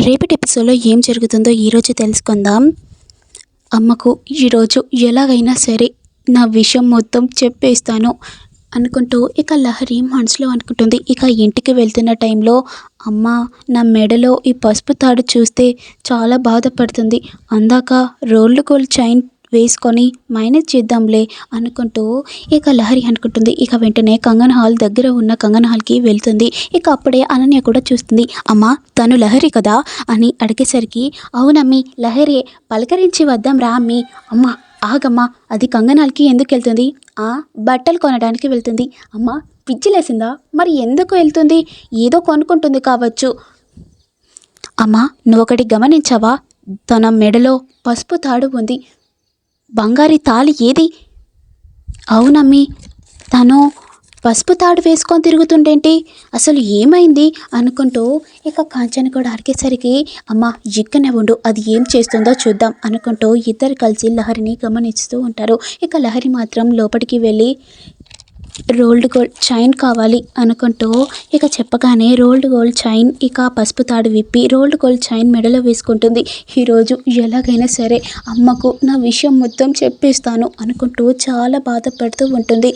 రేపటి ఎపిసోడ్లో ఏం జరుగుతుందో ఈరోజు తెలుసుకుందాం. అమ్మకు ఈరోజు ఎలాగైనా సరే నా విషయం మొత్తం చెప్పేస్తాను అనుకుంటూ ఇక లహరి మనసులో అనుకుంటుంది. ఇక ఇంటికి వెళ్తున్న టైంలో అమ్మ నా మెడలో ఈ పసుపు తాడు చూస్తే చాలా బాధపడుతుంది. అందాక రోల్డ్ గోల్డ్ చైన్ వేసుకొని మేనేజ్ చేద్దాంలే అనుకుంటూ ఇక లహరి అనుకుంటుంది. ఇక వెంటనే కంగన్ హాల్ దగ్గర ఉన్న కంగన్ హాల్కి వెళ్తుంది. ఇక అప్పుడే అనన్య కూడా చూస్తుంది. అమ్మ తను లహరి కదా అని అడిగేసరికి అవునమ్మి లహరి పలకరించి వద్దాం రా అమ్మి. అమ్మ ఆగమ్మా, అది కంగన్ హాల్కి ఎందుకు వెళ్తుంది? బట్టలు కొనడానికి వెళ్తుంది. అమ్మ పిచ్చిలేసిందా? మరి ఎందుకు వెళ్తుంది? ఏదో కొనుక్కుంటుంది కావచ్చు. అమ్మ నువ్వొకటి గమనించావా? తన మెడలో పసుపు తాడు ఉంది. బంగారి తాళి ఏది? అవునమ్మి, తను పసుపు తాడు వేసుకొని తిరుగుతుండేంటి? అసలు ఏమైంది అనుకుంటూ ఇక కాంచన కూడా అడిగేసరికి అమ్మ ఇక్కనే ఉండు, అది ఏం చేస్తుందో చూద్దాం అనుకుంటూ ఇద్దరు కలిసి లహరిని గమనిస్తూ ఉంటారు. ఇక లహరి మాత్రం లోపలికి వెళ్ళి రోల్డ్ గోల్డ్ చైన్ కావాలి అనుకుంటూ ఇక చెప్పగానే రోల్డ్ గోల్డ్ చైన్ ఇక పసుపు తాడు విప్పి రోల్డ్ గోల్డ్ చైన్ మెడలో వేసుకుంటుంది. ఈరోజు ఎలాగైనా సరే అమ్మకు నా విషయం మొత్తం చెప్పేస్తాను అనుకుంటూ చాలా బాధపడుతూ ఉంటుంది.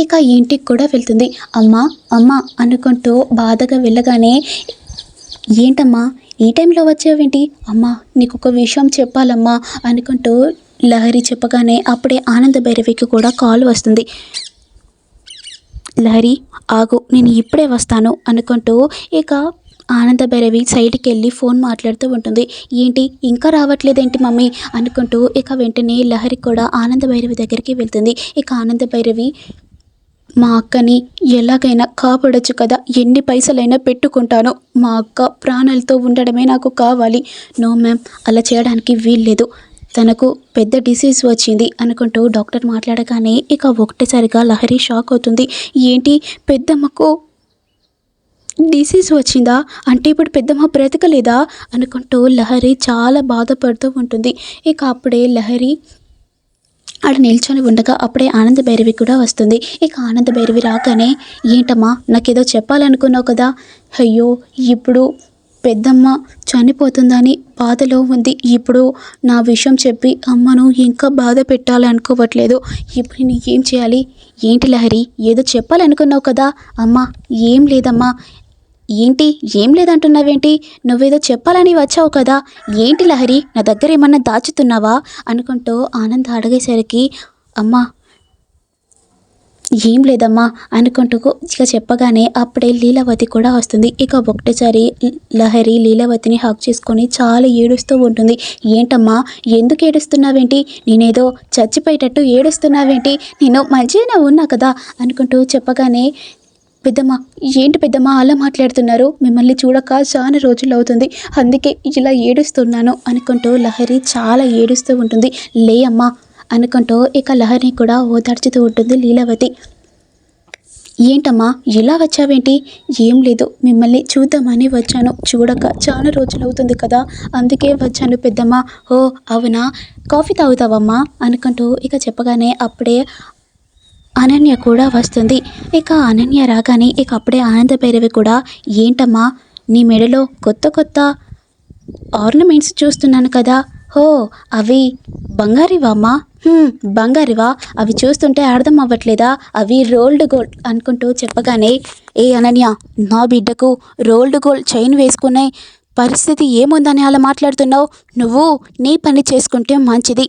ఇక ఇంటికి కూడా వెళ్తుంది. అమ్మ అమ్మ అనుకుంటూ బాధగా వెళ్ళగానే ఏంటమ్మా ఈ టైంలో వచ్చావేంటి? అమ్మా నీకు ఒక విషయం చెప్పాలమ్మా అనుకుంటూ లహరి చెప్పగానే అప్పుడే ఆనంద భైరవికి కూడా కాల్ వస్తుంది. లహరి ఆగు, నేను ఇప్పుడే వస్తాను అనుకుంటూ ఇక ఆనంద భైరవి సైడ్కి వెళ్ళి ఫోన్ మాట్లాడుతూ ఉంటుంది. ఏంటి ఇంకా రావట్లేదేంటి మమ్మీ అనుకుంటూ ఇక వెంటనే లహరి కూడా ఆనంద భైరవి దగ్గరికి వెళ్తుంది. ఇక ఆనంద భైరవి మా అక్కని ఎలాగైనా కాపాడొచ్చు కదా, ఎన్ని పైసలైనా పెట్టుకుంటాను, మా అక్క ప్రాణాలతో ఉండడమే నాకు కావాలి. నో మ్యామ్, అలా చేయడానికి వీల్లేదు, తనకు పెద్ద డిసీజ్ వచ్చింది అనుకుంటూ డాక్టర్ మాట్లాడగానే ఇక ఒకటేసారిగా లహరి షాక్ అవుతుంది. ఏంటి పెద్దమ్మకు డిసీజ్ వచ్చిందా? అంటే ఇప్పుడు పెద్దమ్మ బ్రతకలేదా అనుకుంటూ లహరి చాలా బాధపడుతూ ఉంటుంది. ఇక అప్పుడే లహరి ఆడ నిల్చొని ఉండగా అప్పుడే ఆనంద భైరవి కూడా వస్తుంది. ఇక ఆనంద భైరవి రాగానే ఏంటమ్మా నాకేదో చెప్పాలనుకున్నావు కదా? అయ్యో ఇప్పుడు పెద్దమ్మ చనిపోతుందని బాధలో ఉంది. ఇప్పుడు నా విషయం చెప్పి అమ్మను ఇంకా బాధ పెట్టాలనుకోవట్లేదు. ఇప్పుడు నేను ఏం చేయాలి? ఏంటి లహరి ఏదో చెప్పాలనుకున్నావు కదా? అమ్మ ఏం లేదమ్మా. ఏంటి ఏం లేదంటున్నావేంటి? నువ్వేదో చెప్పాలని వచ్చావు కదా, ఏంటి లహరి నా దగ్గర ఏమన్నా దాచుతున్నావా అనుకుంటూ ఆనంద్ అడిగేసరికి అమ్మా ఏం లేదమ్మా అనుకుంటూ ఇక చెప్పగానే అప్పుడే లీలావతి కూడా వస్తుంది. ఇక ఒకటేసారి లహరి లీలావతిని హక్ చేసుకొని చాలా ఏడుస్తూ ఉంటుంది. ఏంటమ్మా ఎందుకు ఏడుస్తున్నావేంటి? నేనేదో చచ్చిపోయేటట్టు ఏడుస్తున్నావేంటి? నేను మంచిగానే ఉన్నా కదా అనుకుంటూ చెప్పగానే పెద్దమ్మ ఏంటి పెద్దమ్మ అలా మాట్లాడుతున్నారు? మిమ్మల్ని చూడక చాలా రోజులు అవుతుంది, అందుకే ఇలా ఏడుస్తున్నాను అనుకుంటూ లహరి చాలా ఏడుస్తూ ఉంటుంది. లే అమ్మా అనుకుంటూ ఇక లహరిని కూడా ఓదార్చుతూ ఉంటుంది లీలావతి. ఏంటమ్మా ఇలా వచ్చావేంటి? ఏం లేదు, మిమ్మల్ని చూద్దామని వచ్చాను, చూడక చాలా రోజులు అవుతుంది కదా, అందుకే వచ్చాను పెద్దమ్మ. ఓ అవునా, కాఫీ తాగుతావమ్మా అనుకుంటూ ఇక చెప్పగానే అప్పుడే అనన్య కూడా వస్తుంది. ఇక అనన్య రాగానే ఇక అప్పుడే ఆనంద భైరవి కూడా ఏంటమ్మా నీ మెడలో కొత్త కొత్త ఆర్నమెంట్స్ చూస్తున్నాను కదా, హో అవి బంగారివా అమ్మా? బంగారివా? అవి చూస్తుంటే అర్థం అవ్వట్లేదా? అవి రోల్డ్ గోల్డ్ అనుకుంటూ చెప్పగానే ఏ అనన్య, నా బిడ్డకు రోల్డ్ గోల్డ్ చైన్ వేసుకునే పరిస్థితి ఏముందని అలా మాట్లాడుతున్నావు? నువ్వు నీ పని చేసుకుంటే మంచిది.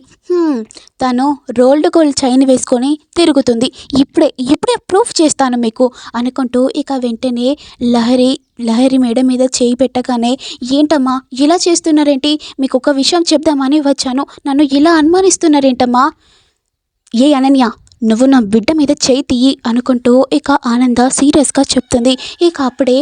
తను రోల్డ్ గోల్డ్ చైన్ వేసుకొని తిరుగుతుంది, ఇప్పుడే ప్రూఫ్ చేస్తాను మీకు అనుకుంటూ ఇక వెంటనే లహరి మేడ మీద చేయి పెట్టగానే ఏంటమ్మా ఇలా చేస్తున్నారేంటి? మీకు ఒక విషయం చెప్దామని వచ్చాను, నన్ను ఇలా అనుమానిస్తున్నారేంటమ్మా? ఏ అనన్య, నువ్వు నా బిడ్డ మీద చేయి తీయి అనుకుంటూ ఇక ఆనంద సీరియస్గా చెప్తుంది. ఇక అప్పుడే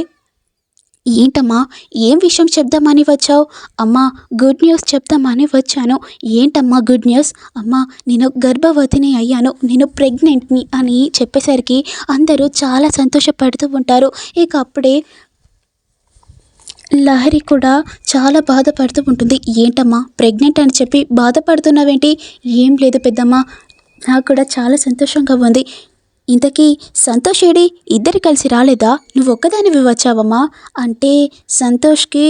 ఏంటమ్మా ఏం విషయం చెప్దామని వచ్చావు? అమ్మా గుడ్ న్యూస్ చెప్దామని వచ్చాను. ఏంటమ్మా గుడ్ న్యూస్? అమ్మా నేను గర్భవతిని అయ్యాను, నేను ప్రెగ్నెంట్ని అని చెప్పేసరికి అందరూ చాలా సంతోషపడుతూ ఉంటారు. ఇక అప్పుడే లహరి కూడా చాలా బాధపడుతూ ఉంటుంది. ఏంటమ్మా ప్రెగ్నెంట్ అని చెప్పి బాధపడుతున్నావేంటి? ఏం లేదు పెద్దమ్మ, నాకు కూడా చాలా సంతోషంగా ఉంది. ఇంతకీ సంతోష్ ఏడి? ఇద్దరు కలిసి రాలేదా? నువ్వు ఒక్కదానివి వచ్చావమ్మా అంటే సంతోష్కి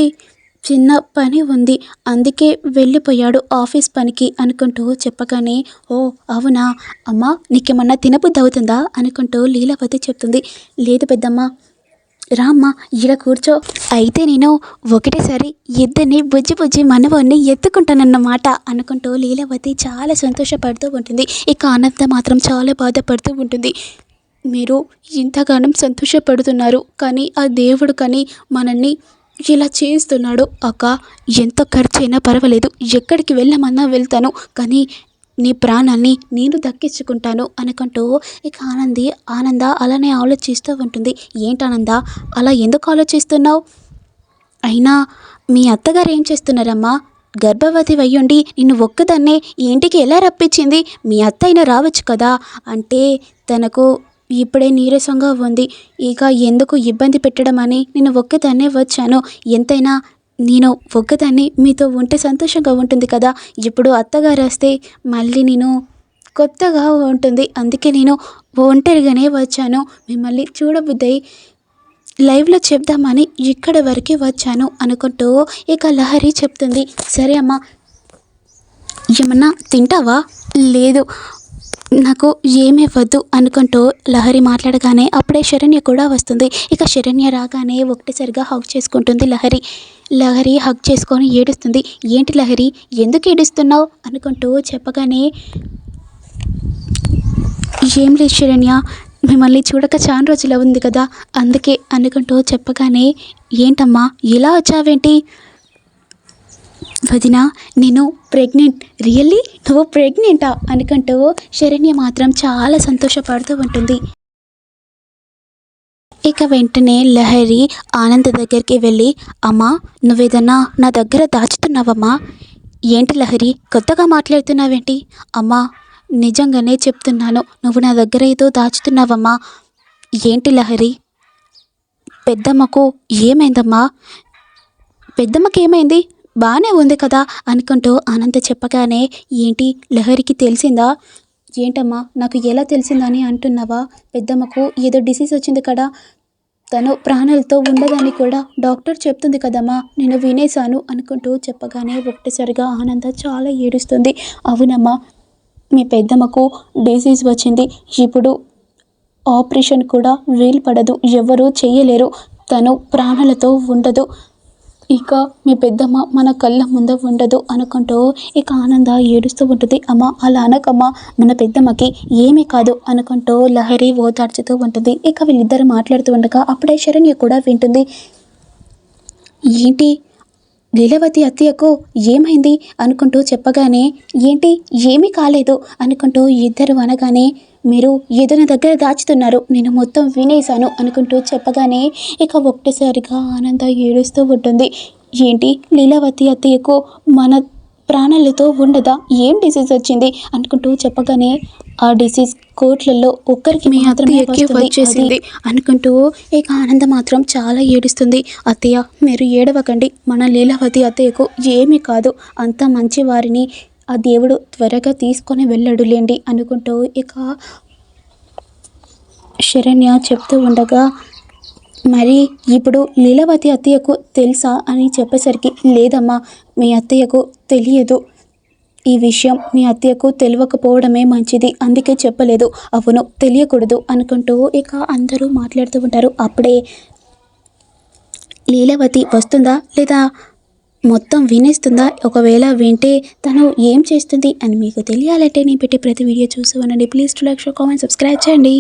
చిన్న పని ఉంది, అందుకే వెళ్ళిపోయాడు ఆఫీస్ పనికి అనుకుంటూ చెప్పగానే, ఓ అవునా అమ్మా, నీకేమన్నా తినబుద్ధి అవుతుందా అనుకుంటూ లీలావతి చెప్తుంది. లేదు పెద్దమ్మ, రామ్మా ఈడ కూర్చో. అయితే నేను ఒకటేసారి ఇద్దరిని బుజ్జి బుజ్జి మనవాడిని ఎత్తుకుంటానన్నమాట అనుకుంటూ లీలావతి చాలా సంతోషపడుతూ ఉంటుంది. ఇక ఆనంద మాత్రం చాలా బాధపడుతూ ఉంటుంది. మీరు ఇంతగానం సంతోషపడుతున్నారు, కానీ ఆ దేవుడు కానీ మనల్ని ఇలా చేస్తున్నాడు. అక్క, ఎంత ఖర్చైనా పర్వాలేదు, ఎక్కడికి వెళ్ళమన్నా వెళ్తాను, కానీ నీ ప్రాణాన్ని నేను దక్కించుకుంటాను అనుకుంటూ ఇక ఆనంద అలానే ఆలోచిస్తూ ఉంటుంది. ఏంటానంద, అలా ఎందుకు ఆలోచిస్తున్నావు? అయినా మీ అత్తగారు ఏం చేస్తున్నారమ్మా? గర్భవతి అయ్యుండి నిన్ను ఒక్కదాన్నే ఈ ఇంటికి ఎలా రప్పించింది? మీ అత్త అయినా రావచ్చు కదా. అంటే తనకు ఇప్పుడే నీరసంగా ఉంది, ఇక ఎందుకు ఇబ్బంది పెట్టడం అని నేను ఒక్కదాన్నే వచ్చాను. ఎంతైనా నేను ఒక్కదాన్ని మీతో ఉంటే సంతోషంగా ఉంటుంది కదా. ఇప్పుడు అత్తగారు వస్తే మళ్ళీ నేను కొత్తగా ఉంటుంది, అందుకే నేను ఒంటరిగానే వచ్చాను. మిమ్మల్ని చూడబుద్దై లైవ్లో చెప్దామని ఇక్కడి వరకు వచ్చాను అనుకుంటూ ఇక లహరి చెప్తుంది. సరే అమ్మా, ఏమన్నా తింటావా? లేదు, నాకు ఏమీ వద్దు అనుకుంటూ లహరి మాట్లాడగానే అప్పుడే శరణ్య కూడా వస్తుంది. ఇక శరణ్య రాగానే ఒకటిసారిగా హగ్ చేసుకుంటుంది లహరి హగ్ చేసుకొని ఏడుస్తుంది. ఏంటి లహరి, ఎందుకు ఏడుస్తున్నావు అనుకుంటూ చెప్పగానే, ఏం లేదు శరణ్య, మిమ్మల్ని చూడక చాలా రోజులు ఉంది కదా, అందుకే అనుకుంటూ చెప్పగానే, ఏంటమ్మా ఇలా వచ్చావేంటి? వదినా, నేను ప్రెగ్నెంట్. రియల్లీ? నువ్వు ప్రెగ్నెంటా అనుకుంటూ శరణ్య మాత్రం చాలా సంతోషపడుతూ ఉంటుంది. ఇక వెంటనే లహరి ఆనంద్ దగ్గరికి వెళ్ళి, అమ్మా నువ్వేదన్నా నా దగ్గర దాచుతున్నావమ్మా? ఏంటి లహరి, కొత్తగా మాట్లాడుతున్నావేంటి? అమ్మా నిజంగానే చెప్తున్నాను, నువ్వు నా దగ్గర ఏదో దాచుతున్నావమ్మా. ఏంటి లహరి? పెద్దమ్మకు ఏమైందమ్మా? పెద్దమ్మకి ఏమైంది? బాగానే ఉంది కదా అనుకుంటూ ఆనంద్ చెప్పగానే, ఏంటి లహరికి తెలిసిందా? ఏంటమ్మా నాకు ఎలా తెలిసిందని అంటున్నావా? పెద్దమ్మకు ఏదో డిసీజ్ వచ్చింది కదా, తను ప్రాణాలతో ఉండదని కూడా డాక్టర్ చెప్తుంది కదమ్మా, నేను వినేశాను అనుకుంటూ చెప్పగానే ఒక్కసారిగా ఆనంద చాలా ఏడుస్తుంది. అవునమ్మా, మీ పెద్దమ్మకు డిసీజ్ వచ్చింది, ఇప్పుడు ఆపరేషన్ కూడా వీలు పడదు, ఎవరూ చేయలేరు, తను ప్రాణాలతో ఉండదు, ఇక మీ పెద్దమ్మ మన కళ్ళ ముందు ఉండదు అనుకుంటూ ఇక ఆనంద ఏడుస్తూ ఉంటుంది. అమ్మ అలా అనకమ్మ, మన పెద్దమ్మకి ఏమీ కాదు అనుకుంటూ లహరి ఓదార్చుతూ ఉంటుంది. ఇక వీళ్ళిద్దరు మాట్లాడుతూ ఉండగా అప్పుడే శరణ్య కూడా వింటుంది. ఏంటి లీలావతి అత్తయ్యకు ఏమైంది అనుకుంటూ చెప్పగానే, ఏంటి ఏమీ కాలేదు అనుకుంటూ ఇద్దరు అనగానే, మీరు ఏదైనా దగ్గర దాచుతున్నారు, నేను మొత్తం వినేశాను అనుకుంటూ చెప్పగానే ఇక ఒక్కసారిగా ఆనంద ఏడుస్తూ ఉంటుంది. ఏంటి లీలావతి అత్తయ్యకు మన ప్రాణాలతో ఉండదా, ఏం డిసీజ్ వచ్చింది అనుకుంటూ చెప్పగానే, ఆ డిసీజ్ కోట్లలో ఒక్కరికి మాత్రమే వచ్చేసింది అనుకుంటూ ఇక ఆనంద మాత్రం చాలా ఏడుస్తుంది. అత్తయ్య మీరు ఏడవకండి, మన లీలావతి అత్తయ్యకు ఏమీ కాదు, అంత మంచి వారిని ఆ దేవుడు త్వరగా తీసుకొని వెళ్ళడులేండి అనుకుంటూ ఇక శరణ్య చెప్తూ ఉండగా, మరి ఇప్పుడు లీలావతి అత్తయ్యకు తెలుసా అని చెప్పేసరికి, లేదమ్మా మీ అత్తయ్యకు తెలియదు, ఈ విషయం మీ అత్తయ్యకు తెలియకపోవడమే మంచిది, అందుకే చెప్పలేదు. అవును తెలియకూడదు అనుకుంటూ ఇక అందరూ మాట్లాడుతూ ఉంటారు. అప్పుడే లీలావతి వస్తుందా లేదా మొత్తం వినేస్తుందా? ఒకవేళ వింటే తను ఏం చేస్తుంది అని మీకు తెలియాలంటే నేను పెట్టే ప్రతి వీడియో చూసి ఉండండి. Please to like, share, comment, subscribe చేయండి.